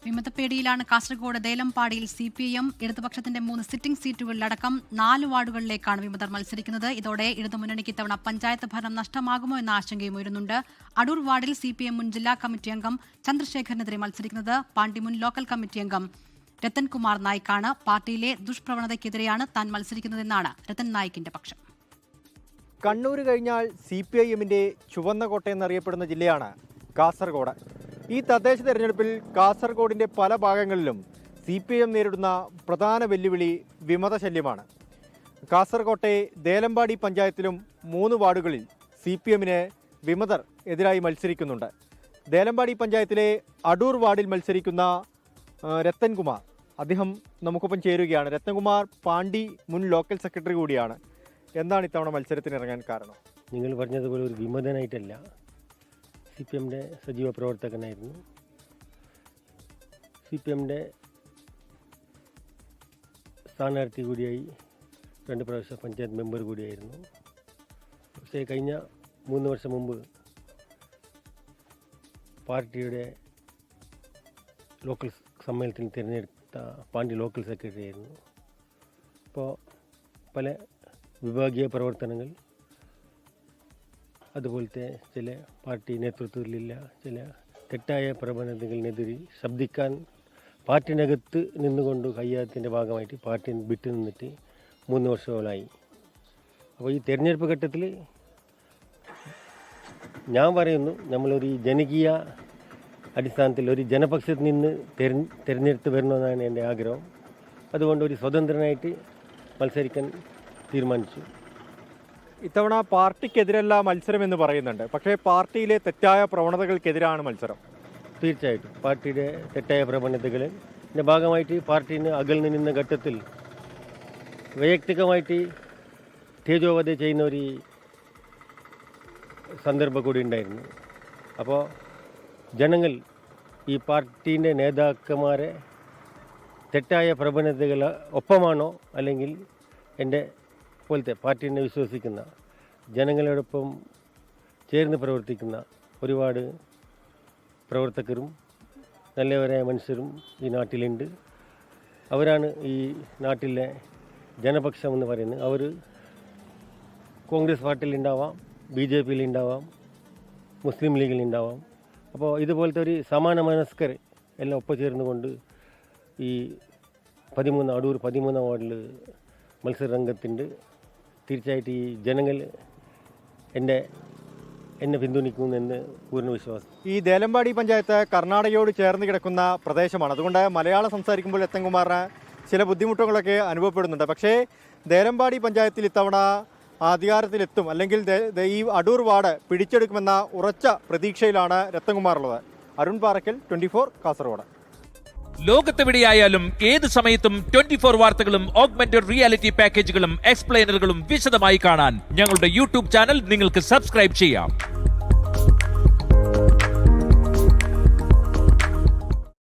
വിമതപ്പേടിയിലാണ് Kasaragod ദേലമ്പാടിയിൽ CPIM ഇടതുപക്ഷത്തിന്റെ 3 sitting സീറ്റുകളിലടക്കം 4 വാർഡുകളിലേക്കാണ് വിമതർ മത്സരിക്കുന്നത്. ഇതോടെ ഇടതുമുന്നണിക്ക് ഇത്തവണ പഞ്ചായത്ത് ഭരണം നഷ്ടമാകുമോ എന്ന ആശങ്കയും ഉയരുന്നുണ്ട്. അടൂർ വാർഡിൽ CPIM മുൻ ജില്ലാ കമ്മിറ്റി അംഗം ചന്ദ്രശേഖരനെതിരെ മത്സരിക്കുന്നത് പാണ്ടി മുൻ ലോക്കൽ കമ്മിറ്റി അംഗം രത്തൻ കുമാർ നായിക്കാണ്. പാർട്ടിയിലെ ദുഷ്പ്രവണതയ്ക്കെതിരെയാണ് താൻ മത്സരിക്കുന്നതെന്നാണ് രത്തൻ നായിക്കിന്റെ പക്ഷം. കണ്ണൂർ കഴിഞ്ഞാൽ CPIMന്റെ ചുവന്ന കോട്ടയെന്നറിയപ്പെടുന്ന ജില്ലയാണ് കാസർഗോഡ്. ഈ തദ്ദേശ തെരഞ്ഞെടുപ്പിൽ കാസർഗോഡിന്റെ പല ഭാഗങ്ങളിലും CPIM നേരിടുന്ന പ്രധാന വെല്ലുവിളി വിമതശല്യമാണ്. കാസർകോട്ടെ ദേലമ്പാടി പഞ്ചായത്തിലും 3 വാർഡുകളിൽ CPIMന് വിമതർ എതിരായി മത്സരിക്കുന്നുണ്ട്. ദേലമ്പാടി പഞ്ചായത്തിലെ അടൂർ വാർഡിൽ മത്സരിക്കുന്ന രത്തൻകുമാർ, അദ്ദേഹം നമുക്കൊപ്പം ചേരുകയാണ്. രത്തൻകുമാർ പാണ്ടി മുൻ ലോക്കൽ സെക്രട്ടറി കൂടിയാണ്. എന്താണ് ഇത്തവണ മത്സരത്തിന് ഇറങ്ങാൻ കാരണം? നിങ്ങൾ പറഞ്ഞതുപോലെ ഒരു വിമതനായിട്ടല്ല, CPIMന്റെ സജീവ പ്രവർത്തകനായിരുന്നു. CPIMന്റെ സ്ഥാനാർത്ഥി കൂടിയായി 2 പ്രാവശ്യം പഞ്ചായത്ത് മെമ്പർ കൂടിയായിരുന്നു. പക്ഷേ കഴിഞ്ഞ 3 വർഷം മുമ്പ് പാർട്ടിയുടെ ലോക്കൽ സമ്മേളനത്തിൽ തിരഞ്ഞെടുത്ത പാണ്ടി ലോക്കൽ സെക്രട്ടറി ആയിരുന്നു. അപ്പോൾ പല വിഭാഗീയ പ്രവർത്തനങ്ങൾ, അതുപോലത്തെ ചില പാർട്ടി നേതൃത്വത്തിലില്ല ചില തെറ്റായ പ്രവണതകളിനെതിരെ ശബ്ദിക്കാൻ പാർട്ടിനകത്ത് നിന്നുകൊണ്ട് കഴിയാത്തതിൻ്റെ ഭാഗമായിട്ട് പാർട്ടി വിട്ടു നിന്നിട്ട് 3 വർഷങ്ങളായി. അപ്പോൾ ഈ തെരഞ്ഞെടുപ്പ് ഘട്ടത്തിൽ ഞാൻ പറയുന്നു, നമ്മളൊരു ജനകീയ അടിസ്ഥാനത്തിൽ ഒരു ജനപക്ഷത്തിൽ നിന്ന് തിരഞ്ഞെടുത്ത് വരണമെന്നാണ് എൻ്റെ ആഗ്രഹം. അതുകൊണ്ട് ഒരു സ്വതന്ത്രനായിട്ട് മത്സരിക്കാൻ തീരുമാനിച്ചു. ഇത്തവണ പാർട്ടിക്കെതിരല്ല മത്സരം എന്ന് പറയുന്നുണ്ട്, പക്ഷേ പാർട്ടിയിലെ തെറ്റായ പ്രവണതകൾക്കെതിരാണ് മത്സരം. തീർച്ചയായിട്ടും പാർട്ടിയുടെ തെറ്റായ പ്രവണതകളിൻ്റെ ഭാഗമായിട്ട് പാർട്ടിന് അകൽന്ന് നിന്ന ഘട്ടത്തിൽ വൈയക്തികമായിട്ട് തേജോവധ ചെയ്യുന്ന ഒരു സന്ദർഭം കൂടി ഉണ്ടായിരുന്നു. അപ്പോൾ ജനങ്ങൾ ഈ പാർട്ടീൻ്റെ നേതാക്കന്മാരെ തെറ്റായ പ്രവണതകൾ ഒപ്പമാണോ അല്ലെങ്കിൽ എൻ്റെ പോലത്തെ പാർട്ടിനെ വിശ്വസിക്കുന്ന ജനങ്ങളോടൊപ്പം ചേർന്ന് പ്രവർത്തിക്കുന്ന ഒരുപാട് പ്രവർത്തകരും നല്ലവരായ മനുഷ്യരും ഈ നാട്ടിലുണ്ട്. അവരാണ് ഈ നാട്ടിലെ ജനപക്ഷം എന്ന് പറയുന്നത്. അവർ കോൺഗ്രസ് പാർട്ടിയിലുണ്ടാവാം, BJPയിലുണ്ടാവാം, മുസ്ലിം ലീഗിലുണ്ടാവാം. അപ്പോൾ ഇതുപോലത്തെ ഒരു സമാന മനസ്കർ എല്ലാം ഒപ്പം ചേർന്നുകൊണ്ട് ഈ 13 വാർഡിൽ മത്സരരംഗത്തുണ്ട്. തീർച്ചയായിട്ടും ഈ ജനങ്ങൾ എന്നെ പിന്തുണയ്ക്കുമെന്ന് പൂർണ്ണ വിശ്വാസം. ഈ ദേലമ്പാടി പഞ്ചായത്ത് കർണാടകയോട് ചേർന്ന് കിടക്കുന്ന പ്രദേശമാണ്. അതുകൊണ്ട് മലയാളം സംസാരിക്കുമ്പോൾ രത്തൻകുമാറിന് ചില ബുദ്ധിമുട്ടുകളൊക്കെ അനുഭവപ്പെടുന്നുണ്ട്. പക്ഷേ ദേലമ്പാടി പഞ്ചായത്തിൽ ഇത്തവണ അധികാരത്തിലെത്തും, അല്ലെങ്കിൽ ഈ അടൂർ വാർഡ് പിടിച്ചെടുക്കുമെന്ന ഉറച്ച പ്രതീക്ഷയിലാണ് രത്തൻകുമാറുള്ളത്. അരുൺ പാറക്കൽ, 24 കാസർഗോഡ്. ലോകത്തെവിടെയായാലും ഏത് സമയത്തും 24 വാർത്തകളും ഓഗ്മെന്റഡ് റിയാലിറ്റി പാക്കേജുകളും എക്സ്പ്ലെയിനറുകളും വിശദമായി കാണാൻ ഞങ്ങളുടെ YouTube ചാനൽ നിങ്ങൾക്ക് സബ്സ്ക്രൈബ് ചെയ്യാം.